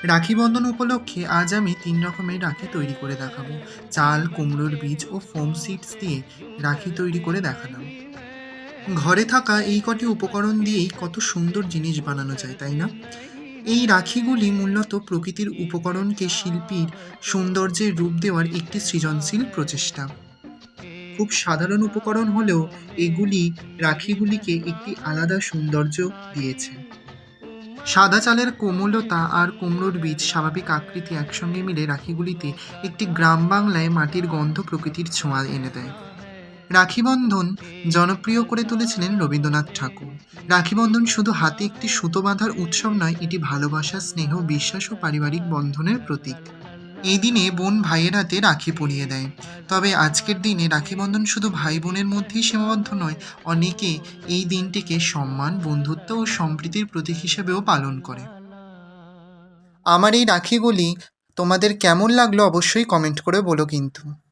রাখি বন্ধন উপলক্ষে আজ আমি ৩ রকমের রাখি তৈরি করে দেখাবো। চাল, কুমড়োর বীজ ও ফোম সিডস দিয়ে রাখি তৈরি করে দেখালাম। ঘরে থাকা এই কটি উপকরণ দিয়েই কত সুন্দর জিনিস বানানো যায়, তাই না? এই রাখিগুলি মূলত প্রকৃতির উপকরণকে শিল্পীর সৌন্দর্যের রূপ দেওয়ার একটি সৃজনশীল প্রচেষ্টা। খুব সাধারণ উপকরণ হলেও এগুলি রাখিগুলিকে একটি আলাদা সৌন্দর্য দিয়েছে। সাদা চালের কোমলতা আর কুমড়োর বীজ স্বাভাবিক আকৃতি একসঙ্গে মিলে রাখিগুলিতে একটি গ্রাম বাংলায় মাটির গন্ধ, প্রকৃতির ছোঁয়া এনে দেয়। রাখিবন্ধন জনপ্রিয় করে তুলেছিলেন রবীন্দ্রনাথ ঠাকুর। রাখিবন্ধন শুধু হাতে একটি সুতো বাঁধার উৎসব নয়, এটি ভালোবাসা, স্নেহ, বিশ্বাস ও পারিবারিক বন্ধনের প্রতীক। এই দিনে বোন ভাইয়ের হাতে রাখি পরিয়ে দেয়। তবে আজকের দিনে রাখিবন্ধন শুধু ভাই বোনের মধ্যেই সীমাবদ্ধ নয়, অনেকে এই দিনটিকে সম্মান, বন্ধুত্ব ও সম্প্রীতির প্রতীক হিসেবেও পালন করে। আমার এই রাখিগুলি তোমাদের কেমন লাগলো অবশ্যই কমেন্ট করে বলো কিন্তু।